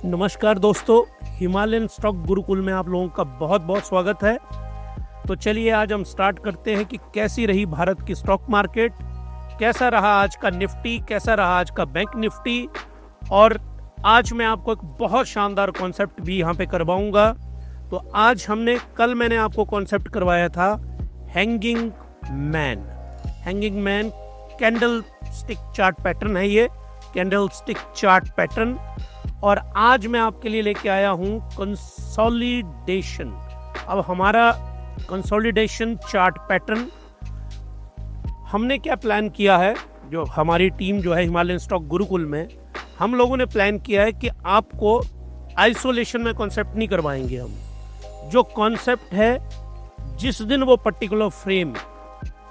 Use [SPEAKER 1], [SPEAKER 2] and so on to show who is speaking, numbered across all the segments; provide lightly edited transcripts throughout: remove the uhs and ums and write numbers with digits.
[SPEAKER 1] नमस्कार दोस्तों, Himalayan stock Gurukul में आप लोगों का बहुत बहुत स्वागत है। तो चलिए आज हम स्टार्ट करते हैं कि कैसी रही भारत की स्टॉक मार्केट, कैसा रहा आज का निफ्टी, कैसा रहा आज का बैंक निफ्टी। और आज मैं आपको एक बहुत शानदार कॉन्सेप्ट भी यहाँ पे करवाऊंगा। तो आज कल मैंने आपको कॉन्सेप्ट करवाया था hanging man. Hanging man candle stick chart pattern है, ये कैंडल स्टिक चार्ट पैटर्न। और आज मैं आपके लिए लेके आया हूं कंसोलिडेशन। अब हमारा कंसोलिडेशन चार्ट पैटर्न हमने क्या प्लान किया है, जो हमारी टीम जो है हिमालयन स्टॉक गुरुकुल में, हम लोगों ने प्लान किया है कि आपको आइसोलेशन में कॉन्सेप्ट नहीं करवाएंगे। हम जो कॉन्सेप्ट है, जिस दिन वो पर्टिकुलर फ्रेम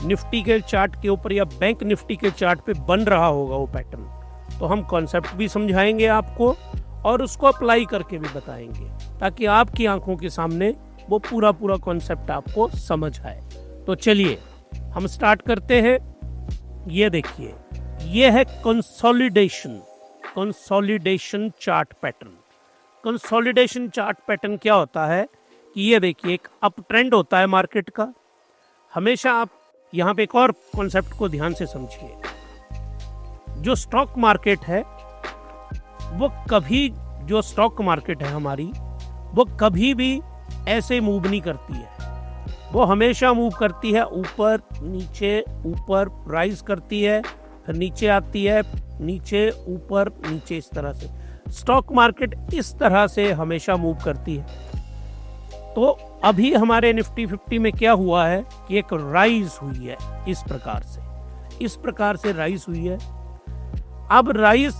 [SPEAKER 1] निफ्टी के चार्ट के ऊपर या बैंक निफ्टी के चार्ट पे बन रहा होगा वो पैटर्न, तो हम कॉन्सेप्ट भी समझाएंगे आपको और उसको अप्लाई करके भी बताएंगे, ताकि आपकी आंखों के सामने वो पूरा कॉन्सेप्ट आपको समझ आए। तो चलिए हम स्टार्ट करते हैं। ये देखिए, ये है consolidation chart pattern. Consolidation chart pattern क्या होता है कि ये देखिए, एक अप ट्रेंड होता है मार्केट का। हमेशा आप यहाँ पे एक और कॉन्सेप्ट को ध्यान से समझिए। जो स्टॉक मार्केट है जो स्टॉक मार्केट है हमारी, वो कभी भी ऐसे मूव नहीं करती है। वो हमेशा मूव करती है ऊपर ऊपर राइज करती है, फिर नीचे आती है, नीचे ऊपर नीचे, इस तरह से स्टॉक मार्केट इस तरह से हमेशा मूव करती है। तो अभी हमारे निफ्टी 50 में क्या हुआ है कि एक राइज हुई है, इस प्रकार से राइज हुई है। अब राइज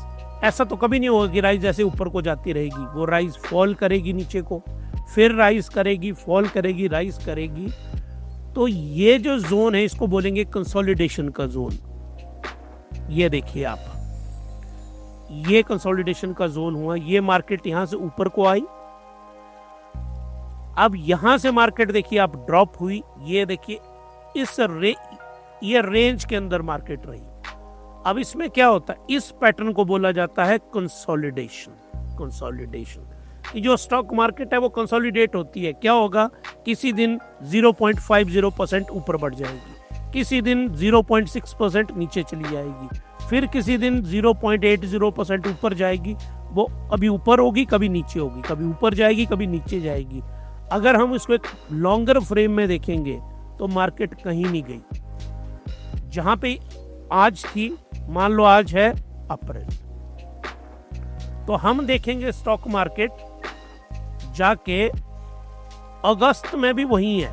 [SPEAKER 1] ऐसा तो कभी नहीं होगा कि राइज ऐसे ऊपर को जाती रहेगी। वो राइज फॉल करेगी नीचे को, फिर राइज करेगी, फॉल करेगी, राइज करेगी। तो ये जो जोन है, इसको बोलेंगे कंसोलिडेशन का जोन। ये देखिए आप, ये कंसोलिडेशन का जोन हुआ। ये मार्केट यहां से ऊपर को आई, अब यहां से मार्केट देखिए आप ड्रॉप हुई। ये देखिए ये रेंज के अंदर मार्केट रही। अब इसमें क्या होता है, इस पैटर्न को बोला जाता है कंसोलिडेशन। जो स्टॉक मार्केट है वो कंसोलिडेट होती है। क्या होगा, किसी दिन 0.50% ऊपर बढ़ जाएगी, किसी दिन 0.6% नीचे चली जाएगी, फिर किसी दिन 0.80% ऊपर जाएगी। वो अभी ऊपर होगी, कभी नीचे होगी, कभी ऊपर जाएगी, कभी नीचे जाएगी। अगर हम इसको एक लॉन्गर फ्रेम में देखेंगे तो मार्केट कहीं नहीं गई। जहां पे आज थी, मान लो आज है अप्रैल, तो हम देखेंगे स्टॉक मार्केट जाके अगस्त में भी वही है।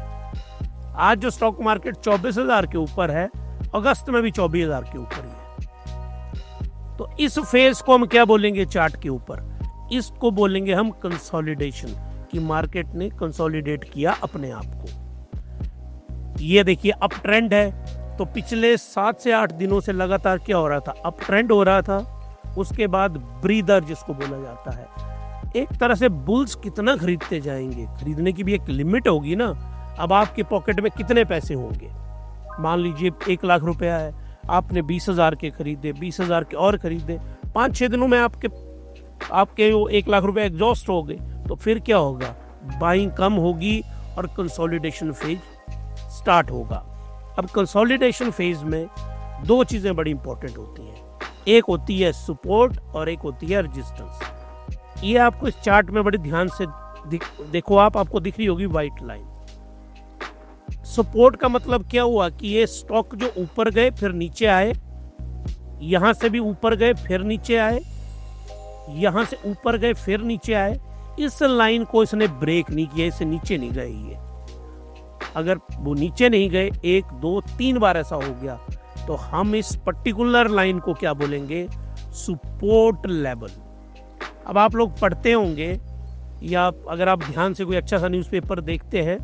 [SPEAKER 1] आज जो स्टॉक मार्केट 24,000 के ऊपर है, अगस्त में भी 24,000 के ऊपर ही है। तो इस फेज को हम क्या बोलेंगे चार्ट के ऊपर, इसको बोलेंगे हम कंसोलिडेशन, कि मार्केट ने कंसोलिडेट किया अपने आप को। ये देखिए अप ट्रेंड है, तो पिछले 7 से 8 दिनों से लगातार क्या हो रहा था, अप ट्रेंड हो रहा था। उसके बाद ब्रीदर जिसको बोला जाता है, एक तरह से बुल्स कितना खरीदते जाएंगे, खरीदने की भी एक लिमिट होगी ना। अब आपके पॉकेट में कितने पैसे होंगे, मान लीजिए 1 लाख रुपया है, आपने 20,000 के खरीदे, 20,000 के और खरीदे, 5-6 दिनों में आपके वो 1 लाख रुपया एग्जॉस्ट हो गए। तो फिर क्या होगा, बाइंग कम होगी और कंसोलिडेशन फेज स्टार्ट होगा। अब कंसोलिडेशन फेज में 2 चीजें बड़ी इंपॉर्टेंट होती हैं, एक होती है सपोर्ट और एक होती है रेजिस्टेंस। ये आपको इस चार्ट में बड़े ध्यान से देखो, आपको दिख रही होगी व्हाइट लाइन। सपोर्ट का मतलब क्या हुआ कि ये स्टॉक जो ऊपर गए फिर नीचे आए, यहां से भी ऊपर गए फिर नीचे आए, यहां से ऊपर गए फिर नीचे आए। इस लाइन को इसने ब्रेक नहीं किया, इससे नीचे नहीं गए। ये अगर वो नीचे नहीं गए, 1 2 3 बार ऐसा हो गया, तो हम इस पर्टिकुलर लाइन को क्या बोलेंगे, सपोर्ट लेवल। अब आप लोग पढ़ते होंगे, या अगर आप ध्यान से कोई अच्छा सा न्यूज़पेपर देखते हैं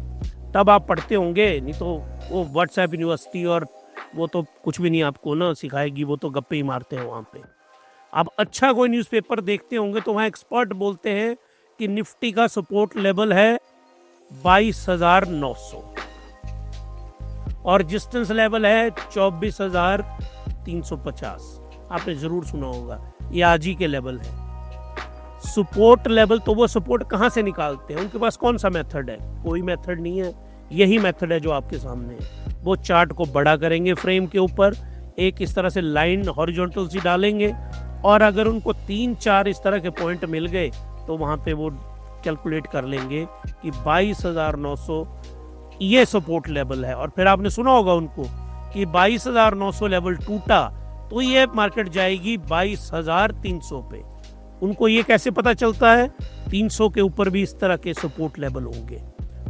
[SPEAKER 1] तब आप पढ़ते होंगे, नहीं तो वो व्हाट्सएप यूनिवर्सिटी और वो तो कुछ भी नहीं आपको ना सिखाएगी, वो तो गप्पे ही मारते हैं वहाँ पे। आप अच्छा कोई न्यूज़पेपर देखते होंगे तो वहाँ एक्सपर्ट बोलते हैं कि निफ्टी का सपोर्ट लेवल है 22,900 और रेजिस्टेंस लेवल है 24,350। आपने जरूर सुना होगा, ये आज ही के लेवल है। सपोर्ट लेवल, तो वो सपोर्ट कहाँ से निकालते हैं, उनके पास कौन सा मेथड है? कोई मेथड नहीं है, यही मेथड है जो आपके सामने है। वो चार्ट को बड़ा करेंगे फ्रेम के ऊपर, एक इस तरह से लाइन हॉरिजॉन्टल सी डालेंगे, और अगर उनको 3-4 इस तरह के पॉइंट मिल गए तो वहाँ पे वो कैलकुलेट कर लेंगे कि 22,900 ये सपोर्ट लेवल है। और फिर आपने सुना होगा उनको कि 22,900 लेवल टूटा तो ये मार्केट जाएगी 22,300 पे। उनको ये कैसे पता चलता है? 300 के ऊपर भी इस तरह के सपोर्ट लेवल होंगे,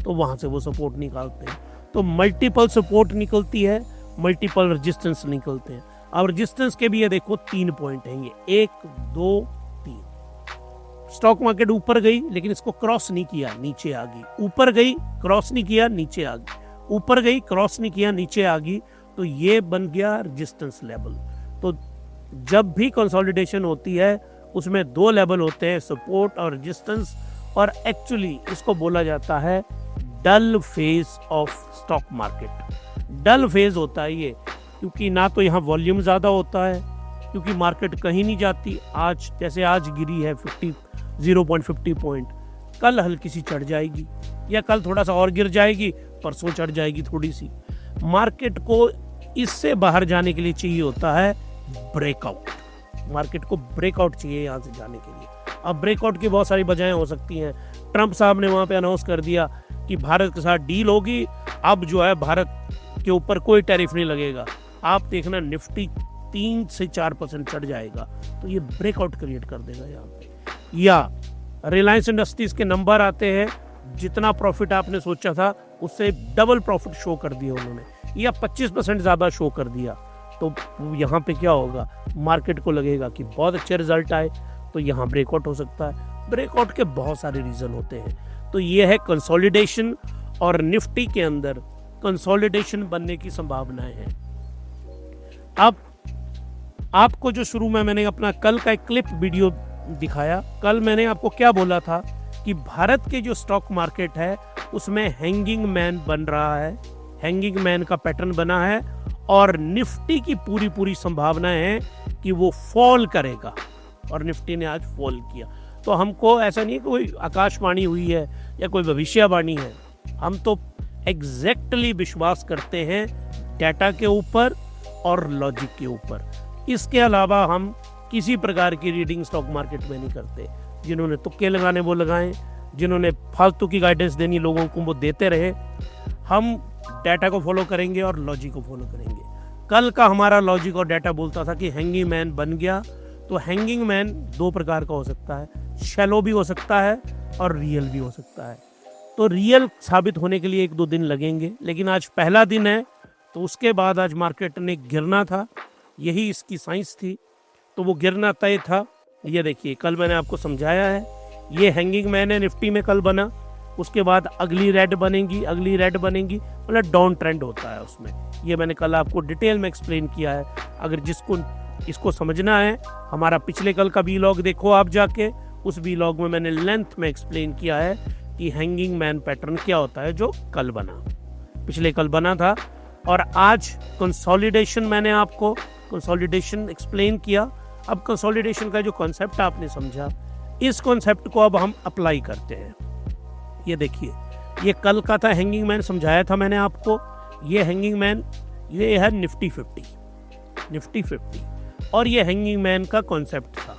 [SPEAKER 1] तो वहां से वो सपोर्ट निकालते हैं। तो मल्टीपल सपोर्ट निकलती है, मल्टीपल रेजिस्टेंस निकलते हैं। अब रेजिस्टेंस के भी ये देखो 3 पॉइंट हैं, ये 1, 2, 3। स्टॉक मार्केट ऊपर गई लेकिन इसको क्रॉस नहीं किया, नीचे आ गई। ऊपर गई, क्रॉस नहीं किया, नीचे आ गई। ऊपर गई, क्रॉस नहीं किया, नीचे आ गई। तो ये बन गया रेजिस्टेंस लेवल। तो जब भी कंसोलिडेशन होती है उसमें 2 लेवल होते हैं, सपोर्ट और रेजिस्टेंस। और एक्चुअली इसको बोला जाता है dull phase of stock market. Dull phase होता है ये, क्योंकि ना तो यहाँ वॉल्यूम ज़्यादा होता है, क्योंकि मार्केट कहीं नहीं जाती। आज जैसे आज गिरी है 0.50 पॉइंट, कल हल्की सी चढ़ जाएगी, या कल थोड़ा सा और गिर जाएगी, परसों चढ़ जाएगी थोड़ी सी। मार्केट को इससे बाहर जाने के लिए चाहिए होता है ब्रेकआउट। मार्केट को ब्रेकआउट चाहिए यहाँ से जाने के लिए। अब ब्रेकआउट की बहुत सारी वजहें हो सकती हैं। ट्रंप साहब ने वहाँ पे अनाउंस कर दिया कि भारत के साथ डील होगी, अब जो है भारत के ऊपर कोई टैरिफ नहीं लगेगा। आप देखना निफ्टी 3 से 4% चढ़ जाएगा, तो ये ब्रेकआउट क्रिएट कर देगा यहाँ पे। या रिलायंस इंडस्ट्रीज के नंबर आते हैं, जितना प्रॉफिट आपने सोचा था उससे डबल प्रॉफिट शो कर दिया उन्होंने, या 25% ज़्यादा शो कर दिया। तो यहाँ पे क्या होगा, मार्केट को लगेगा कि बहुत अच्छे रिजल्ट आए, तो यहाँ ब्रेकआउट हो सकता है। ब्रेकआउट के बहुत सारे रीज़न होते हैं। तो ये है कंसोलिडेशन, और निफ्टी के अंदर कंसोलिडेशन बनने की संभावनाएं हैं। अब आपको जो शुरू में मैंने अपना कल का एक क्लिप वीडियो दिखाया, कल मैंने आपको क्या बोला था कि भारत के जो स्टॉक मार्केट है उसमें हैंगिंग मैन बन रहा है, हैंगिंग मैन का पैटर्न बना है, और निफ्टी की पूरी संभावना है कि वो फॉल करेगा, और निफ्टी ने आज फॉल किया। तो हमको ऐसा नहीं है कि कोई आकाशवाणी हुई है या कोई भविष्यवाणी है, हम तो एग्जैक्टली विश्वास करते हैं डाटा के ऊपर और लॉजिक के ऊपर। इसके अलावा हम किसी प्रकार की रीडिंग स्टॉक मार्केट में नहीं करते। जिन्होंने तुक्के लगाने वो लगाएं, जिन्होंने फालतू की गाइडेंस देनी लोगों को वो देते रहे। हम डाटा को फॉलो करेंगे और लॉजिक को फॉलो करेंगे। कल का हमारा लॉजिक और डाटा बोलता था कि हैंगिंग मैन बन गया। तो हैंगिंग मैन 2 प्रकार का हो सकता है, शैलो भी हो सकता है और रियल भी हो सकता है। तो रियल साबित होने के लिए 1-2 दिन लगेंगे, लेकिन आज पहला दिन है, तो उसके बाद आज मार्केट ने गिरना था, यही इसकी साइंस थी। तो वो गिरना तय था। ये देखिए, कल मैंने आपको समझाया है, ये हैंगिंग मैन है, निफ्टी में कल बना। उसके बाद अगली रेड बनेगी, अगली रेड बनेगी, मतलब डाउन ट्रेंड होता है उसमें। ये मैंने कल आपको डिटेल में एक्सप्लेन किया है। अगर जिसको इसको समझना है, हमारा पिछले कल का वीलॉग देखो आप जाके, उस वीलॉग में मैंने लेंथ में एक्सप्लेन किया है कि हैंगिंग मैन पैटर्न क्या होता है, जो कल बना, पिछले कल बना था। और आज कंसोलिडेशन, मैंने आपको कंसोलिडेशन एक्सप्लेन किया। अब कंसोलिडेशन का जो कॉन्सेप्ट आपने समझा, इस कॉन्सेप्ट को अब हम अप्लाई करते हैं। ये देखिए, ये कल का था हैंगिंग मैन, समझाया था मैंने आपको। ये हैंगिंग मैन, ये है निफ्टी 50, और ये हैंगिंग मैन का कॉन्सेप्ट था।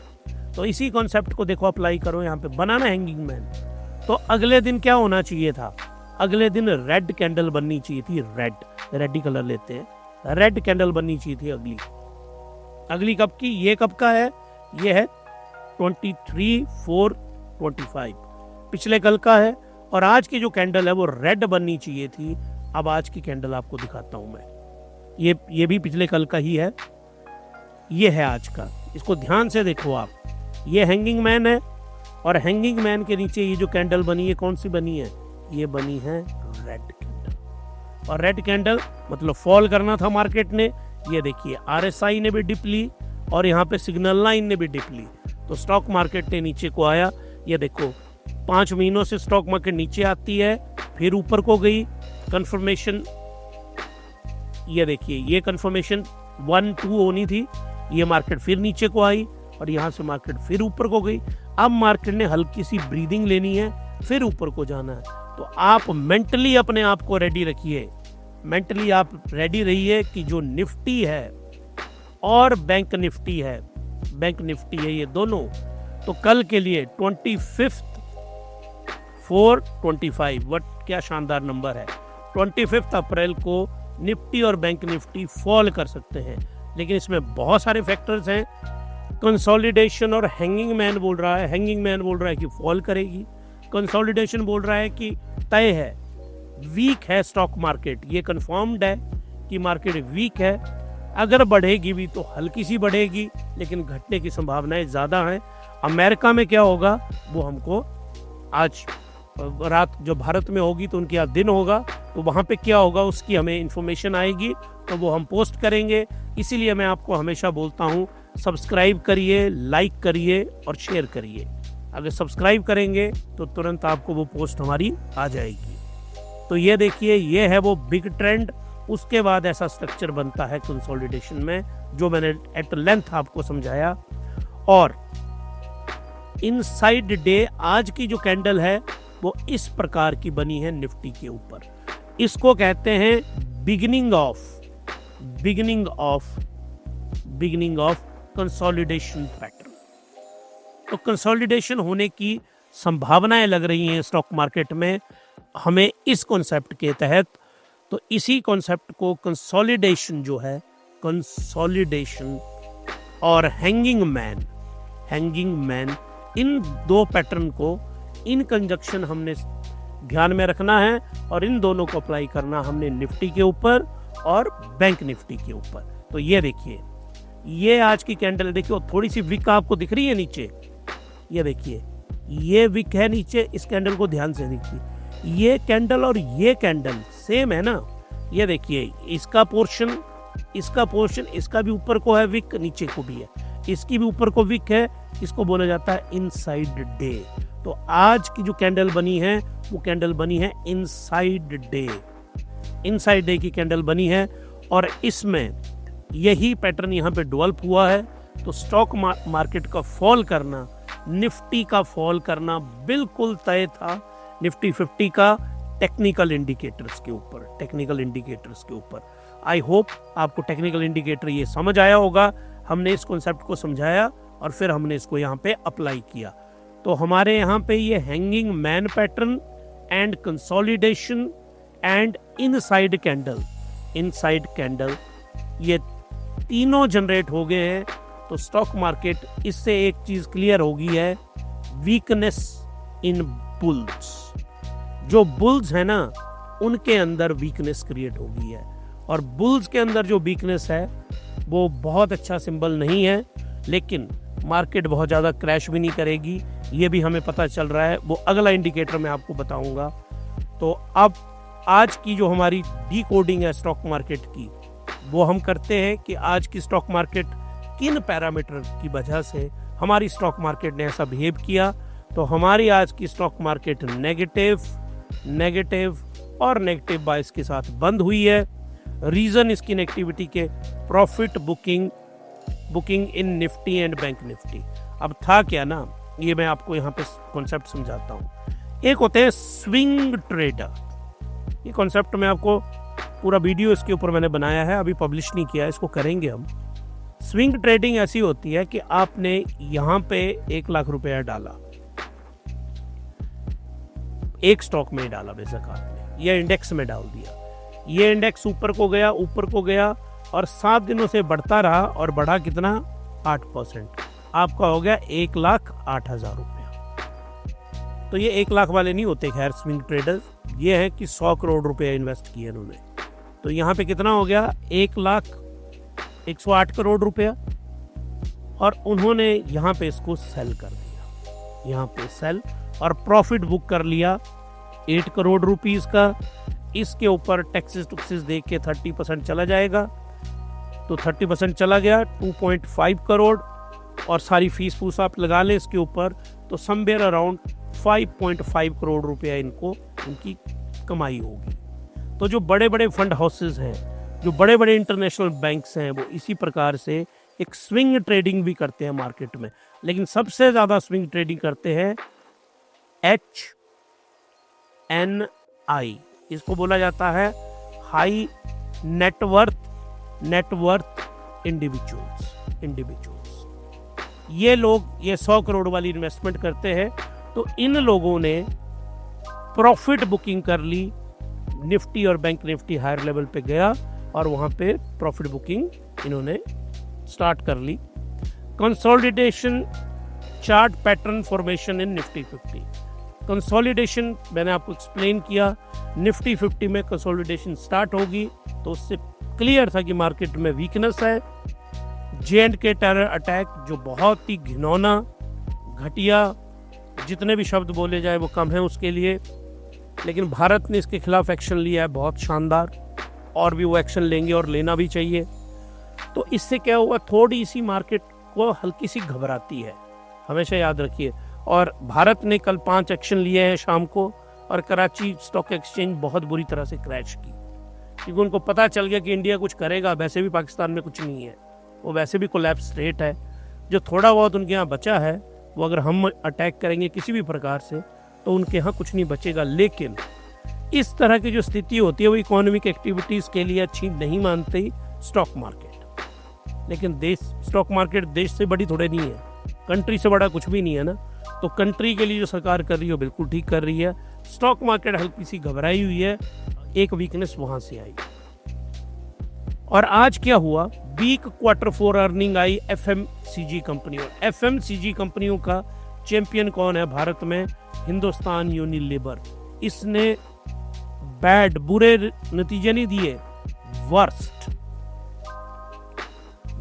[SPEAKER 1] तो इसी कॉन्सेप्ट को देखो अप्लाई करो, यहाँ पे बनाना हैंगिंग मैन। तो अगले दिन क्या होना चाहिए था, अगले दिन रेड कैंडल बननी चाहिए थी। रेड ही कलर लेते हैं, रेड कैंडल बननी चाहिए थी अगली कब की, ये कब का है, ये है 23/4/25, पिछले कल का है। और आज की जो कैंडल है वो रेड बननी चाहिए थी। अब आज की कैंडल आपको दिखाता हूं मैं, ये भी पिछले कल का ही है, ये है आज का। इसको ध्यान से देखो आप, ये हैंगिंग मैन है, और हैंगिंग मैन के नीचे ये जो कैंडल बनी है, कौन सी बनी है, ये बनी है रेड कैंडल। और रेड कैंडल मतलब फॉल करना था मार्केट ने। ये देखिए, RSI ने भी डिप ली, और यहाँ पे सिग्नल लाइन ने भी डिप ली। तो स्टॉक मार्केट ने नीचे को आया। ये देखो, 5 महीनों से स्टॉक मार्केट नीचे आती है, फिर ऊपर को गई, कंफर्मेशन। ये देखिए, ये कंफर्मेशन 1-2 होनी थी, ये मार्केट फिर नीचे को आई, और यहाँ से मार्केट फिर ऊपर को गई। अब मार्केट ने हल्की सी ब्रीदिंग लेनी है, फिर ऊपर को जाना है। तो आप मेंटली अपने आप को रेडी रखिए, मेंटली आप रेडी रहिए कि जो निफ्टी है और बैंक निफ्टी है, ये दोनों तो कल के लिए 25/4/25 वट क्या शानदार नंबर है। 25 अप्रैल को निफ्टी और बैंक निफ्टी फॉल कर सकते हैं, लेकिन इसमें बहुत सारे फैक्टर्स हैं। कंसोलिडेशन और हैंगिंग मैन बोल रहा है कि फॉल करेगी, कंसोलिडेशन बोल रहा है कि तय है, वीक है स्टॉक मार्केट, ये कंफर्म्ड है कि मार्केट वीक है। अगर बढ़ेगी भी तो हल्की सी बढ़ेगी, लेकिन घटने की संभावनाएं ज़्यादा हैं। अमेरिका में क्या होगा वो हमको आज रात जो भारत में होगी तो उनके यहाँ दिन होगा, तो वहाँ पे क्या होगा उसकी हमें इन्फॉर्मेशन आएगी तो वो हम पोस्ट करेंगे। इसीलिए मैं आपको हमेशा बोलता हूँ सब्सक्राइब करिए, लाइक करिए और शेयर करिए। अगर सब्सक्राइब करेंगे तो तुरंत आपको वो पोस्ट हमारी आ जाएगी। तो ये देखिए, ये है वो बिग ट्रेंड। उसके बाद ऐसा स्ट्रक्चर बनता है कंसोलिडेशन में, जो मैंने एट लेंथ आपको समझाया। और इनसाइड डे आज की जो कैंडल है वो इस प्रकार की बनी है निफ्टी के ऊपर। इसको कहते हैं बिगिनिंग ऑफ कंसोलिडेशन पैटर्न। तो कंसोलिडेशन होने की संभावनाएं लग रही हैं स्टॉक मार्केट में हमें इस कॉन्सेप्ट के तहत। तो इसी कॉन्सेप्ट को कंसोलिडेशन जो है, कंसोलिडेशन और हैंगिंग मैन, इन दो पैटर्न को इन कंजक्शन हमने ध्यान में रखना है और इन दोनों को अप्लाई करना हमने निफ्टी के ऊपर और बैंक निफ्टी के ऊपर। तो ये देखिए, ये आज की कैंडल देखिए, थोड़ी सी विक आपको दिख रही है नीचे, ये देखिए ये विक है नीचे। इस कैंडल को ध्यान से देखिए, ये कैंडल और ये कैंडल सेम है ना। ये देखिए इसका पोर्शन, इसका भी ऊपर को है विक, नीचे को भी है, इसकी भी ऊपर को विक है। इसको बोला जाता है इनसाइड डे। तो आज की जो कैंडल बनी है वो कैंडल बनी है इनसाइड डे की कैंडल बनी है। और इसमें यही पैटर्न यहाँ पे डेवलप हुआ है। तो स्टॉक मार्केट का फॉल करना, निफ्टी का फॉल करना बिल्कुल तय था। निफ्टी 50 का टेक्निकल इंडिकेटर्स के ऊपर। आई होप आपको टेक्निकल इंडिकेटर ये समझ आया होगा। हमने इस कॉन्सेप्ट को समझाया और फिर हमने इसको यहाँ पे अप्लाई किया। तो हमारे यहाँ पे ये hanging man pattern and consolidation and inside candle ये तीनों जनरेट हो गए हैं। तो स्टॉक मार्केट इससे एक चीज क्लियर हो गई है, वीकनेस इन बुल्स। जो बुल्स है ना उनके अंदर वीकनेस क्रिएट हो गई है, और बुल्स के अंदर जो वीकनेस है वो बहुत अच्छा सिंबल नहीं है। लेकिन मार्केट बहुत ज़्यादा क्रैश भी नहीं करेगी, ये भी हमें पता चल रहा है। वो अगला इंडिकेटर मैं आपको बताऊंगा। तो अब आज की जो हमारी डीकोडिंग है स्टॉक मार्केट की, वो हम करते हैं कि आज की स्टॉक मार्केट किन पैरामीटर की वजह से हमारी स्टॉक मार्केट ने ऐसा बिहेव किया। तो हमारी आज की स्टॉक मार्केट नेगेटिव और नेगेटिव बायस के साथ बंद हुई है। रीजन इसकी नेगेटिविटी के profit booking in Nifty and bank Nifty. अब था क्या ना, ये मैं आपको यहाँ पे कॉन्सेप्ट समझाता हूँ। एक होते हैं स्विंग ट्रेडर। ये कॉन्सेप्ट में आपको पूरा वीडियो इसके ऊपर मैंने बनाया है, अभी पब्लिश नहीं किया, इसको करेंगे हम। स्विंग ट्रेडिंग ऐसी होती है कि आपने यहाँ पे 1 लाख रुपया डाला, एक स्टॉक में डाला बेशक आपने, ये इंडेक्स में डाल दिया। ये इंडेक्स ऊपर को गया और 7 दिनों से बढ़ता रहा और बढ़ा कितना, 8%। आपका हो गया 1,08,000 रुपया। तो ये 1 लाख वाले नहीं होते खैर स्विंग ट्रेडर्स, ये है कि 100 करोड़ रुपया इन्वेस्ट किए इन्होंने। तो यहाँ पे कितना हो गया, 1,01,08 करोड़ रुपया, और उन्होंने यहाँ पे इसको सेल कर दिया, यहाँ पे सेल, और प्रॉफिट बुक कर लिया 8 करोड़ रुपीस का। इसके ऊपर टैक्सेस दे के 30% चला जाएगा। तो 30% चला गया 2.5 करोड़, और सारी फीस आप लगा लें इसके ऊपर, तो समवेयर अराउंड 5.5 करोड़ रुपया इनकी कमाई होगी। तो जो बड़े बड़े फंड हाउसेस हैं, जो बड़े बड़े इंटरनेशनल बैंक्स हैं, वो इसी प्रकार से एक स्विंग ट्रेडिंग भी करते हैं मार्केट में। लेकिन सबसे ज़्यादा स्विंग ट्रेडिंग करते हैं HNI, इसको बोला जाता है हाई नेटवर्थ इंडिविजुअल्स। ये लोग ये 100 करोड़ वाली इन्वेस्टमेंट करते हैं। तो इन लोगों ने प्रॉफिट बुकिंग कर ली, निफ्टी और बैंक निफ्टी हायर लेवल पे गया और वहां पे प्रॉफिट बुकिंग इन्होंने स्टार्ट कर ली। Consolidation chart pattern formation in Nifty 50। Consolidation मैंने आपको एक्सप्लेन किया, निफ्टी 50 में कंसोलिडेशन स्टार्ट होगी तो उससे क्लियर था कि मार्केट में वीकनेस है। J&K टेरर अटैक जो बहुत ही घिनौना, घटिया, जितने भी शब्द बोले जाए वो कम है उसके लिए, लेकिन भारत ने इसके खिलाफ एक्शन लिया है बहुत शानदार, और भी वो एक्शन लेंगे और लेना भी चाहिए। तो इससे क्या हुआ, थोड़ी सी मार्केट को हल्की सी घबराती है, हमेशा याद रखिए। और भारत ने कल 5 एक्शन लिए हैं शाम को, और कराची स्टॉक एक्सचेंज बहुत बुरी तरह से क्रैश की, क्योंकि उनको पता चल गया कि इंडिया कुछ करेगा। वैसे भी पाकिस्तान में कुछ नहीं है, वो वैसे भी कोलैप्स रेट है। जो थोड़ा बहुत उनके यहाँ बचा है वो अगर हम अटैक करेंगे किसी भी प्रकार से तो उनके यहाँ कुछ नहीं बचेगा। लेकिन इस तरह की जो स्थिति होती है वो इकोनॉमिक एक्टिविटीज़ के लिए अच्छी नहीं मानती स्टॉक मार्केट। लेकिन स्टॉक मार्केट देश से बड़ी थोड़े नहीं है, कंट्री से बड़ा कुछ भी नहीं है ना। तो कंट्री के लिए जो सरकार कर रही है बिल्कुल ठीक कर रही है। स्टॉक मार्केट हल्की सी घबराई हुई है, एक वीकनेस वहां से आई। और आज क्या हुआ, वीक Q4 अर्निंग आई FMCG कंपनियों। FMCG कंपनियों का चैंपियन कौन है भारत में, हिंदुस्तान यूनिलीवर। इसने बुरे नतीजे नहीं दिए, वर्स्ट,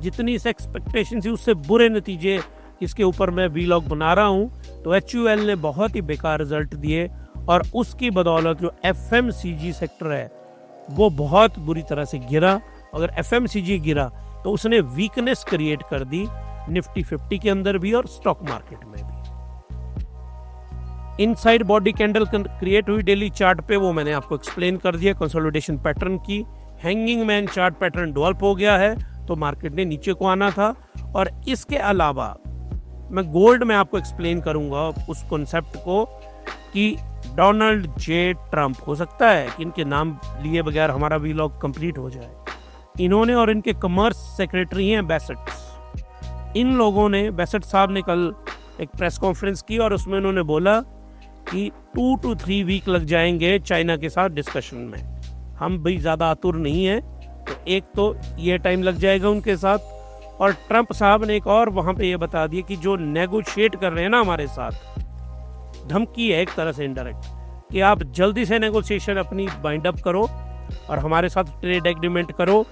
[SPEAKER 1] जितनी इस एक्सपेक्टेशन थी उससे बुरे नतीजे इसके ऊपर मैं वीलॉग बना रहा हूं। तो HUL ने बहुत ही बेकार रिजल्ट दिए और उसकी बदौलत जो FMCG सेक्टर है वो बहुत बुरी तरह से गिरा। अगर FMCG गिरा तो उसने वीकनेस क्रिएट कर दी निफ्टी 50 के अंदर भी और स्टॉक मार्केट में भी। इनसाइड बॉडी कैंडल क्रिएट हुई डेली चार्ट पे, वो मैंने आपको एक्सप्लेन कर दिया कंसोलिडेशन पैटर्न की। Hanging man chart pattern develop हो गया है तो मार्केट ने नीचे को आना था। और इसके अलावा मैं गोल्ड में आपको एक्सप्लेन करूंगा उस कॉन्सेप्ट को कि डोनाल्ड J. ट्रंप, हो सकता है कि इनके नाम लिए बगैर हमारा वीलॉग कंप्लीट हो जाए। इन्होंने और इनके कमर्स सेक्रेटरी हैं बेसेट, इन लोगों ने, बेसेट साहब ने कल एक प्रेस कॉन्फ्रेंस की और उसमें उन्होंने बोला कि 2 to 3 वीक लग जाएंगे चाइना के साथ डिस्कशन में। हम भी ज़्यादा आतुर नहीं हैं, तो एक तो ये टाइम लग जाएगा उनके साथ। और ट्रंप साहब ने एक और वहाँ पे ये बता दिया कि जो नेगोशिएट कर रहे हैं ना हमारे साथ, धमकी है एक तरह से इनडायरेक्ट, कि आप जल्दी से नेगोशिएशन अपनी बाइंड अप करो और हमारे साथ ट्रेड एग्रीमेंट करो,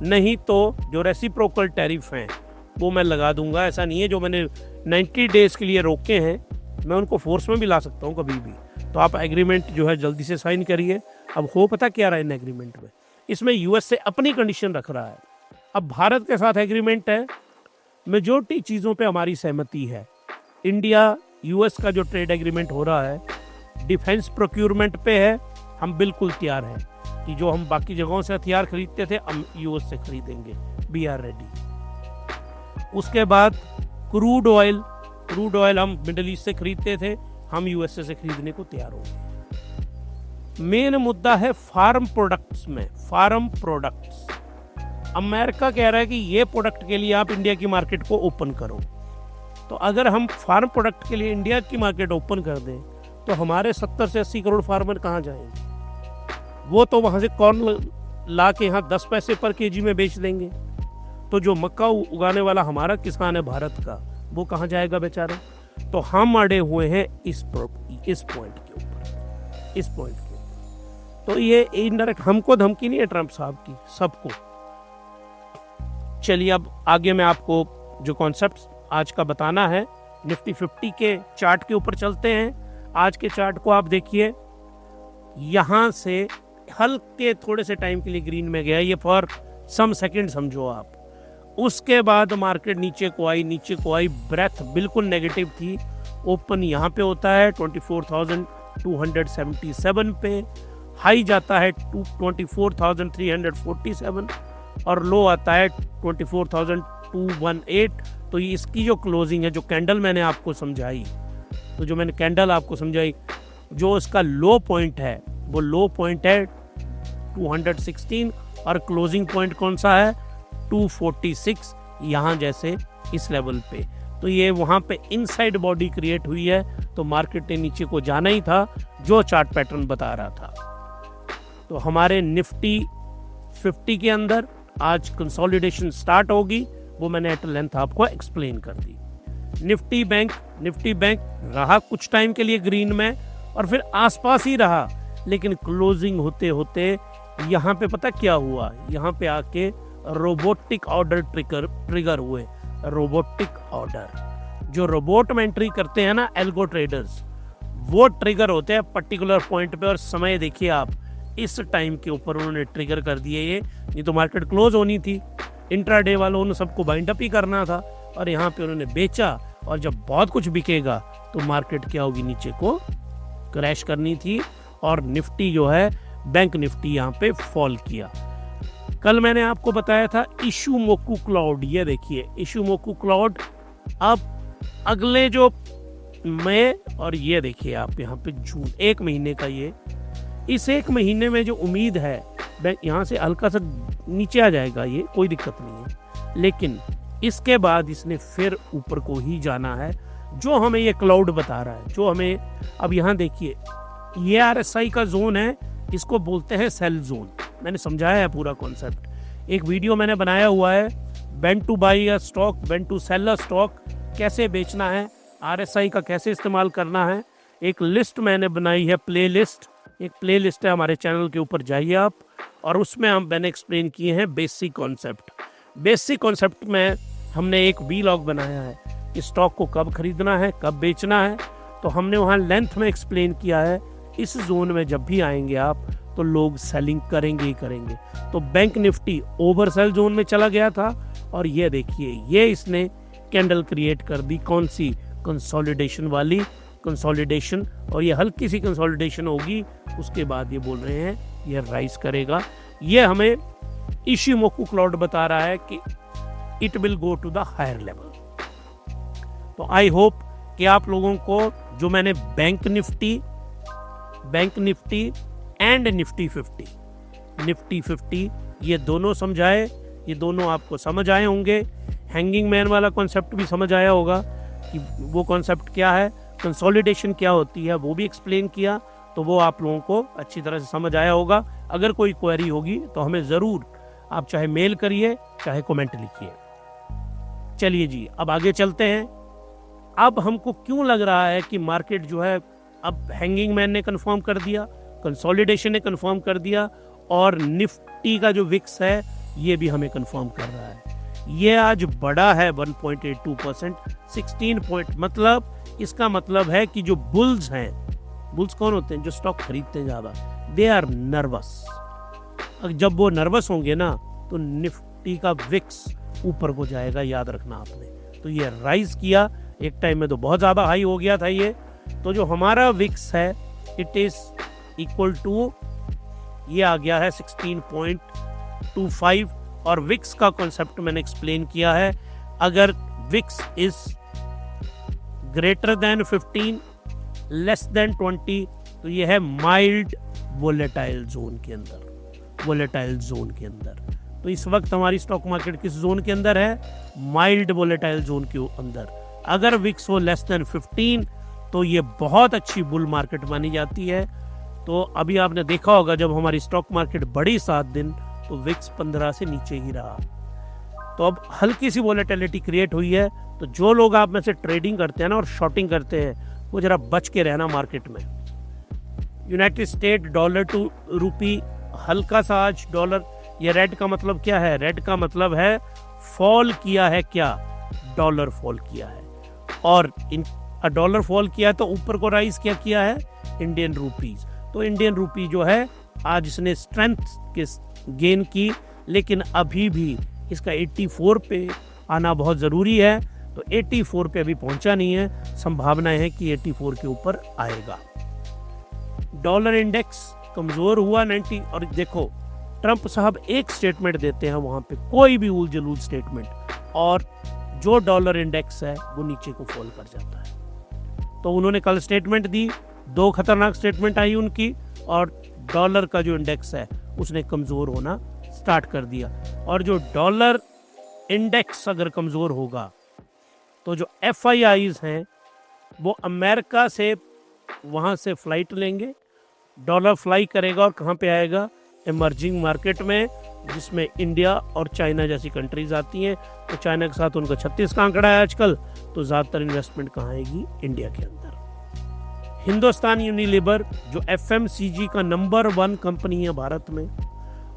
[SPEAKER 1] नहीं तो जो रेसिप्रोकल टैरिफ हैं वो मैं लगा दूंगा। ऐसा नहीं है जो मैंने 90 डेज के लिए रोके हैं मैं उनको फोर्स में भी ला सकता हूँ कभी भी। तो आप एग्रीमेंट जो है जल्दी से साइन करिए। अब हो पता क्या रहा है इन एग्रीमेंट में, इसमें यूएस से अपनी कंडीशन रख रहा है। अब भारत के साथ एग्रीमेंट है, मेजॉरिटी चीज़ों पे हमारी सहमति है। इंडिया यूएस का जो ट्रेड एग्रीमेंट हो रहा है डिफेंस प्रोक्यूरमेंट पे है, हम बिल्कुल तैयार हैं कि जो हम बाकी जगहों से हथियार खरीदते थे हम यूएस से खरीदेंगे, वी आर रेडी। उसके बाद क्रूड ऑयल हम मिडिल ईस्ट से खरीदते थे, हम यूएसए से खरीदने को तैयार हो गए। मेन मुद्दा है फार्म प्रोडक्ट्स में, फार्म प्रोडक्ट्स। अमेरिका कह रहा है कि ये प्रोडक्ट के लिए आप इंडिया की मार्केट को ओपन करो। तो अगर हम फार्म प्रोडक्ट के लिए इंडिया की मार्केट ओपन कर दें तो हमारे 70 से 80 करोड़ फार्मर कहाँ जाएंगे? वो तो वहाँ से कॉर्न ला के यहाँ 10 पैसे पर केजी में बेच देंगे। तो जो मक्का उगाने वाला हमारा किसान है भारत का, वो कहाँ जाएगा बेचारा? तो हम अड़े हुए हैं इस पॉइंट के ऊपर, इस पॉइंट के ऊपर। तो ये इनडायरेक्ट हमको धमकी नहीं है ट्रंप साहब की, सबको। चलिए अब आगे मैं आपको जो कॉन्सेप्ट आज का बताना है, निफ्टी 50 के चार्ट के ऊपर चलते हैं। आज के चार्ट को आप देखिए, यहां से हल्के थोड़े से टाइम के लिए ग्रीन में गया, ये फॉर सम सेकंड समझो आप। उसके बाद मार्केट नीचे को आई, ब्रेथ बिल्कुल नेगेटिव थी। ओपन यहाँ पे होता है 24,277 पे, हाई जाता है 24,347 और लो आता है 218। तो ये इसकी जो क्लोजिंग है, जो कैंडल मैंने आपको समझाई, तो जो मैंने कैंडल आपको समझाई, जो इसका लो पॉइंट है वो लो पॉइंट है 216 और क्लोजिंग पॉइंट कौन सा है 246, यहाँ जैसे इस लेवल पे। तो ये वहाँ पे इनसाइड बॉडी क्रिएट हुई है, तो मार्केट ने नीचे को जाना ही था जो चार्ट पैटर्न बता रहा था। तो हमारे निफ्टी 50 के अंदर आज कंसोलिडेशन स्टार्ट होगी, वो मैंने एट लेंथ आपको एक्सप्लेन कर दी। निफ्टी बैंक रहा कुछ टाइम के लिए ग्रीन में और फिर आसपास ही रहा, लेकिन क्लोजिंग होते होते यहाँ पे पता क्या हुआ, यहाँ पे आके रोबोटिक ऑर्डर ट्रिगर हुए। रोबोटिक ऑर्डर जो रोबोट में एंट्री करते हैं ना एल्गो ट्रेडर्स, वो ट्रिगर होते हैं पर्टिकुलर पॉइंट पे। और समय देखिए आप, इस टाइम के ऊपर उन्होंने ट्रिगर कर दिए ये, नहीं तो मार्केट क्लोज होनी थी। इंट्राडे वालों ने सबको बाइंड अप ही करना था और यहाँ पे उन्होंने बेचा, और जब बहुत कुछ बिकेगा तो मार्केट क्या होगी, नीचे को क्रैश करनी थी। और निफ्टी जो है बैंक निफ्टी यहाँ पे फॉल किया। कल मैंने आपको बताया था इशुमोकु क्लाउड, ये देखिए इशुमोकु क्लाउड अब अगले जो मई और ये देखिए आप यहाँ पे जून, 1 महीने का ये, इस 1 महीने में जो उम्मीद है यहाँ से हल्का सा नीचे आ जाएगा, ये कोई दिक्कत नहीं है, लेकिन इसके बाद इसने फिर ऊपर को ही जाना है, जो हमें ये क्लाउड बता रहा है। जो हमें अब यहाँ देखिए ये RSI का जोन है, इसको बोलते हैं सेल जोन। मैंने समझाया है पूरा कॉन्सेप्ट, एक वीडियो मैंने बनाया हुआ है, when to buy a stock, when to sell a stock, कैसे बेचना है, RSI का कैसे इस्तेमाल करना है। एक लिस्ट मैंने बनाई है, एक प्ले लिस्ट है हमारे चैनल के ऊपर, जाइए आप, और उसमें मैंने एक्सप्लेन किए हैं बेसिक कॉन्सेप्ट में हमने एक वीलॉग बनाया है कि स्टॉक को कब खरीदना है, कब बेचना है। तो हमने वहाँ लेंथ में एक्सप्लेन किया है, इस जोन में जब भी आएंगे आप तो लोग सेलिंग करेंगे ही करेंगे। तो bank Nifty over sell zone में चला गया था, और ये देखिए ये इसने कैंडल क्रिएट कर दी, कौन सी, कंसोलिडेशन वाली, कंसोलिडेशन, और ये हल्की सी कंसोलिडेशन होगी, उसके बाद ये बोल रहे हैं ये राइज करेगा। ये हमें इशिमोकु क्लाउड बता रहा है कि it will go to the higher level. तो आई होप कि आप लोगों को जो मैंने बैंक निफ्टी एंड निफ्टी 50 ये दोनों समझाए, ये दोनों आपको समझ आए होंगे। हैंगिंग मैन वाला कॉन्सेप्ट भी समझ आया होगा कि वो कॉन्सेप्ट क्या है, कंसोलिडेशन क्या होती है, वो भी एक्सप्लेन किया, तो वो आप लोगों को अच्छी तरह से समझ आया होगा। अगर कोई क्वेरी होगी तो हमें ज़रूर, आप चाहे मेल करिए चाहे कमेंट लिखिए। चलिए जी, अब आगे चलते हैं। अब हमको क्यों लग रहा है कि मार्केट जो है, अब हैंगिंग मैन ने कंफर्म कर दिया, कंसोलिडेशन ने कंफर्म कर दिया, और निफ्टी का जो विक्स है ये भी हमें कंफर्म कर रहा है। ये आज बड़ा है 1.82%, 16 पॉइंट, मतलब इसका मतलब है कि जो बुल्स हैं, बुल्स कौन होते हैं, जो स्टॉक खरीदते हैं ज़्यादा, दे आर नर्वस। जब वो नर्वस होंगे ना तो निफ्टी का विक्स ऊपर को जाएगा, याद रखना आपने। तो ये राइज किया, एक टाइम में तो बहुत ज़्यादा हाई हो गया था ये। तो जो हमारा विक्स है इट इज़ इक्वल टू, ये आ गया है 16.25, और विक्स का कॉन्सेप्ट मैंने एक्सप्लेन किया है। अगर VIX is greater than 15, less than 20, तो ये है माइल्ड वोलेटाइल जोन के अंदर। तो इस वक्त हमारी स्टॉक मार्केट किस जोन के अंदर है, माइल्ड वोलेटाइल जोन के अंदर। अगर विक्स हो लेस देन 15 तो ये बहुत अच्छी बुल मार्केट मानी जाती है। तो अभी आपने देखा होगा जब हमारी स्टॉक मार्केट बढ़ी 7 दिन तो विक्स 15 से नीचे ही रहा। तो अब हल्की सी वोलेटिलिटी क्रिएट हुई है। तो जो लोग आप में से ट्रेडिंग करते हैं ना और शॉर्टिंग करते हैं, वो जरा बच के रहना मार्केट में। यूनाइटेड स्टेट डॉलर टू रूपी हल्का सा आज डॉलर, ये रेड का मतलब क्या है, रेड का मतलब है फॉल किया है, क्या डॉलर फॉल किया है। और डॉलर फॉल किया तो ऊपर को राइज क्या किया है, इंडियन रूपीज। तो इंडियन रूपी जो है आज इसने स्ट्रेंथ के गेन की, लेकिन अभी भी इसका 84 पे आना बहुत ज़रूरी है। तो 84 पे अभी पहुंचा नहीं है, संभावनाएं है कि 84 के ऊपर आएगा। डॉलर इंडेक्स कमज़ोर हुआ 90, और देखो ट्रंप साहब एक स्टेटमेंट देते हैं वहां पे, कोई भी उल जलूल स्टेटमेंट, और जो डॉलर इंडेक्स है वो नीचे को फॉल कर जाता है। तो उन्होंने कल स्टेटमेंट दी, 2 खतरनाक स्टेटमेंट आई उनकी, और डॉलर का जो इंडेक्स है उसने कमज़ोर होना स्टार्ट कर दिया। और जो डॉलर इंडेक्स अगर कमज़ोर होगा तो जो FIIs हैं वो अमेरिका से वहाँ से फ़्लाइट लेंगे, डॉलर फ्लाई करेगा और कहाँ पे आएगा, इमर्जिंग मार्केट में, जिसमें इंडिया और चाइना जैसी कंट्रीज आती हैं। तो चाइना के साथ उनका 36 का आंकड़ा है आजकल, तो ज़्यादातर इन्वेस्टमेंट कहाँ आएगी, इंडिया के अंदर। हिंदुस्तान यूनिलीवर जो FMCG का नंबर 1 कंपनी है भारत में,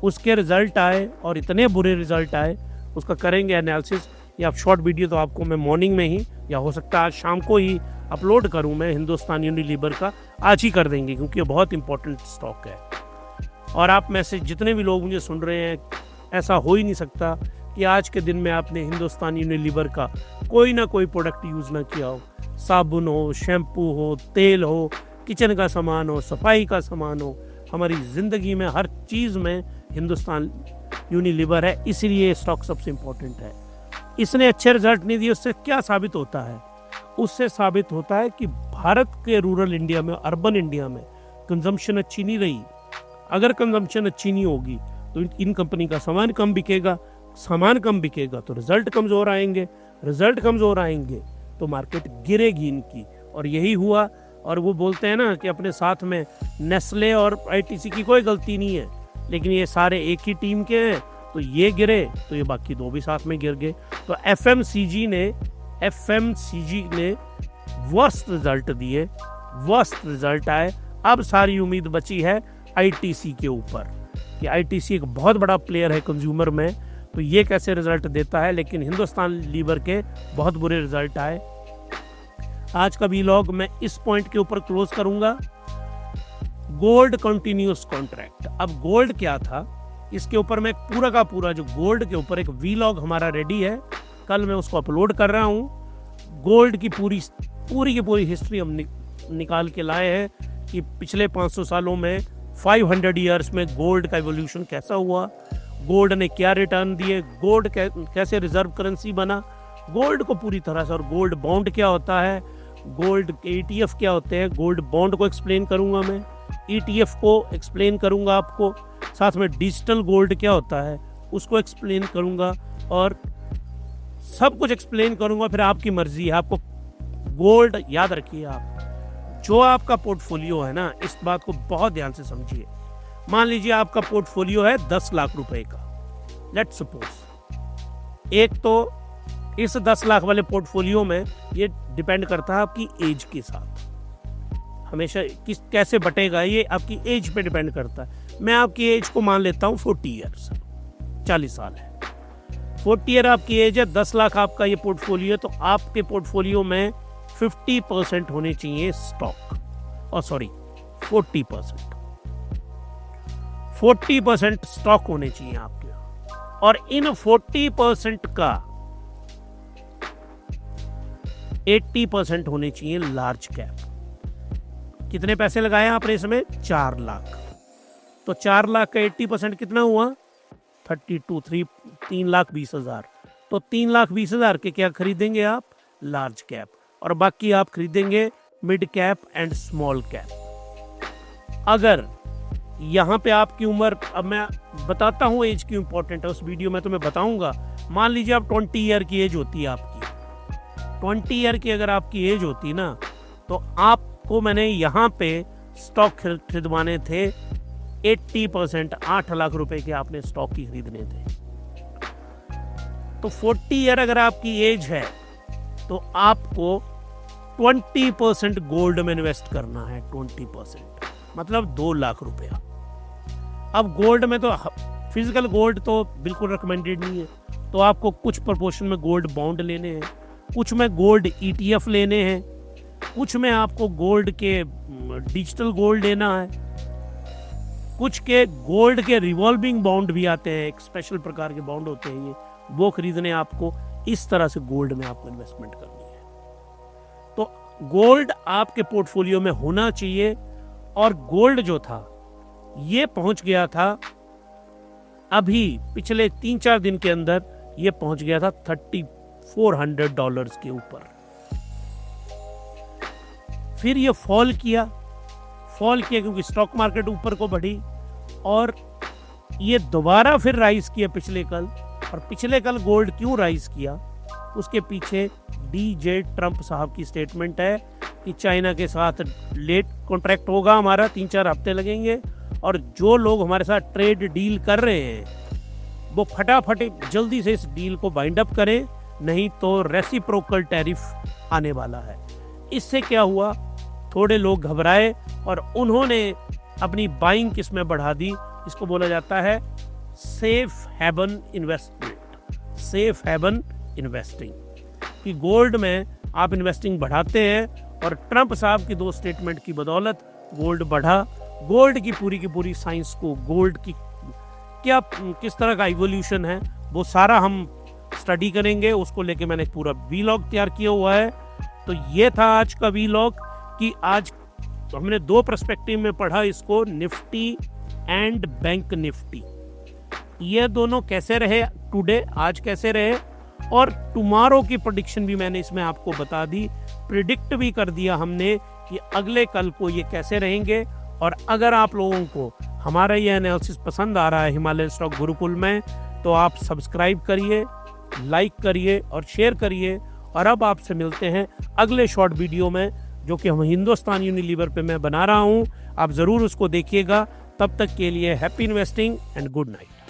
[SPEAKER 1] उसके रिजल्ट आए और इतने बुरे रिजल्ट आए, उसका करेंगे एनालिसिस। या शॉर्ट वीडियो तो आपको मैं मॉर्निंग में ही, या हो सकता है आज शाम को ही अपलोड करूं मैं, हिंदुस्तान यूनिलीवर का आज ही कर देंगे, क्योंकि ये बहुत इंपॉर्टेंट स्टॉक है। और आप में से जितने भी लोग मुझे सुन रहे हैं, ऐसा हो ही नहीं सकता कि आज के दिन में आपने हिंदुस्तान यूनिलीवर का कोई ना कोई प्रोडक्ट यूज़ ना किया हो। साबुन हो, शैम्पू हो, तेल हो, किचन का सामान हो, सफाई का सामान हो, हमारी ज़िंदगी में हर चीज़ में हिंदुस्तान यूनिलीवर है, इसलिए ये स्टॉक सबसे इम्पोर्टेंट है। इसने अच्छे रिजल्ट नहीं दिए, उससे क्या साबित होता है? उससे साबित होता है कि भारत के रूरल इंडिया में, अर्बन इंडिया में कंजम्पशन अच्छी नहीं रही। अगर कंजम्पशन अच्छी नहीं होगी तो इन कंपनी का सामान कम बिकेगा, सामान कम बिकेगा तो रिजल्ट कमज़ोर आएंगे, रिजल्ट कमज़ोर आएंगे तो मार्केट गिरेगी इनकी। और यही हुआ। और वो बोलते हैं ना कि अपने साथ में नेस्ले और ITC की कोई गलती नहीं है, लेकिन ये सारे एक ही टीम के हैं, तो ये गिरे तो ये बाकी 2 भी साथ में गिर गए। तो FMCG ने वर्स्ट रिजल्ट दिए, वर्स्ट रिजल्ट आए। अब सारी उम्मीद बची है ITC के ऊपर कि ITC एक बहुत बड़ा प्लेयर है कंज्यूमर में, तो ये कैसे रिजल्ट देता है। लेकिन हिंदुस्तान लीवर के बहुत बुरे रिजल्ट आए। आज का व्लॉग मैं इस पॉइंट के ऊपर क्लोज करूंगा। गोल्ड कंटिन्यूअस कॉन्ट्रैक्ट, अब गोल्ड क्या था इसके ऊपर मैं पूरा का पूरा, जो गोल्ड के ऊपर एक व्लॉग हमारा रेडी है, कल मैं उसको अपलोड कर रहा हूँ। गोल्ड की पूरी की पूरी हिस्ट्री हम निकाल के लाए हैं कि पिछले 500 सालों में 500 ईयर्स में गोल्ड का एवोल्यूशन कैसा हुआ, गोल्ड ने क्या रिटर्न दिए, गोल्ड कैसे रिजर्व करेंसी बना, गोल्ड को पूरी तरह से। और गोल्ड बॉन्ड क्या होता है, गोल्ड के ETF क्या होते हैं, गोल्ड बॉन्ड को एक्सप्लेन करूंगा मैं, ETF को एक्सप्लेन करूंगा आपको, साथ में डिजिटल गोल्ड क्या होता है उसको एक्सप्लेन करूंगा, और सब कुछ एक्सप्लेन करूंगा। फिर आपकी मर्जी है, आपको गोल्ड याद रखिए। आप जो आपका पोर्टफोलियो है ना, इस बात को बहुत ध्यान से समझिए। मान लीजिए आपका पोर्टफोलियो है 10 लाख रुपए का, लेट्स सपोज। एक तो इस 10 लाख वाले पोर्टफोलियो में ये डिपेंड करता है आपकी एज के साथ, हमेशा कैसे बटेगा ये आपकी एज पे डिपेंड करता है। मैं आपकी एज को मान लेता हूँ 40 ईयर्स, 40 साल है, 40 ईयर आपकी एज है, 10 लाख आपका ये पोर्टफोलियो है, तो आपके पोर्टफोलियो में 50% होने चाहिए स्टॉक, और सॉरी 40% स्टॉक होने चाहिए आपके। और इन 40% का 80% होने चाहिए लार्ज कैप। कितने पैसे लगाए आपने इसमें? 4 लाख। तो 4 लाख का 80% कितना हुआ? 3,20,000। तो 3,20,000 के क्या खरीदेंगे आप? Large cap. और बाकी आप खरीदेंगे mid cap and small cap. अगर यहाँ पे आपकी उम्र, अब मैं बताता हूँ एज क्यों इंपॉर्टेंट है, उस वीडियो में तो मैं बताऊंगा। मान लीजिए आप 20 ईयर की एज होती है आपकी, 20 ईयर की अगर आपकी एज होती ना, तो आपको मैंने यहाँ पे स्टॉक खरीदवाने थे 80%, 8 लाख रुपए के आपने स्टॉक ही खरीदने थे। तो 40 ईयर अगर आपकी एज है तो आपको 20% गोल्ड में इन्वेस्ट करना है, 20%, मतलब 2 लाख रुपया। अब गोल्ड में तो फिजिकल गोल्ड तो बिल्कुल रिकमेंडेड नहीं है, तो आपको कुछ प्रोपोर्शन में गोल्ड बॉन्ड लेने हैं, कुछ में गोल्ड ETF लेने हैं, कुछ में आपको गोल्ड के डिजिटल गोल्ड लेना है, कुछ के गोल्ड के रिवॉल्विंग बॉन्ड भी आते हैं, एक स्पेशल प्रकार के बॉन्ड होते हैं ये, वो खरीदने आपको। इस तरह से गोल्ड में आपको इन्वेस्टमेंट करनी है। तो गोल्ड आपके पोर्टफोलियो में होना चाहिए। और गोल्ड जो था ये पहुंच गया था अभी पिछले 3-4 दिन के अंदर ये पहुंच गया था $3,400 के ऊपर। फिर ये फॉल किया क्योंकि स्टॉक मार्केट ऊपर को बढ़ी, और ये दोबारा फिर राइज किया पिछले कल। और पिछले कल गोल्ड क्यों राइज किया, उसके पीछे DJ ट्रंप साहब की स्टेटमेंट है कि चाइना के साथ लेट कॉन्ट्रैक्ट होगा हमारा, 3-4 हफ्ते लगेंगे, और जो लोग हमारे साथ ट्रेड डील कर रहे हैं वो फटाफट जल्दी से इस डील को बाइंड अप करें, नहीं तो रेसिप्रोकल टैरिफ आने वाला है। इससे क्या हुआ, थोड़े लोग घबराए और उन्होंने अपनी बाइंग किस्में बढ़ा दी। इसको बोला जाता है safe haven investment, safe haven investing, कि गोल्ड में आप इन्वेस्टिंग बढ़ाते हैं, और ट्रंप साहब की 2 स्टेटमेंट की बदौलत गोल्ड बढ़ा। गोल्ड की पूरी साइंस को, गोल्ड की क्या किस तरह का इवोल्यूशन है, वो सारा हम स्टडी करेंगे। उसको लेके मैंने पूरा वीलॉग तैयार किया हुआ है। तो ये था आज का वीलॉग कि आज हमने 2 पर्सपेक्टिव में पढ़ा इसको, निफ्टी एंड बैंक निफ्टी। ये दोनों कैसे रहे टुडे, आज कैसे रहे, और टुमारो की प्रेडिक्शन भी मैंने इसमें आपको बता दी। प्रिडिक्ट भी कर दिया हमने कि अगले कल को ये कैसे रहेंगे। और अगर आप लोगों को हमारा ये एनालिसिस पसंद आ रहा है हिमालय स्टॉक गुरुकुल में, तो आप सब्सक्राइब करिए, लाइक करिए और शेयर करिए। और अब आपसे मिलते हैं अगले शॉर्ट वीडियो में, जो कि हम हिंदुस्तान यूनिलीवर पे मैं बना रहा हूँ। आप ज़रूर उसको देखिएगा। तब तक के लिए happy investing and good night.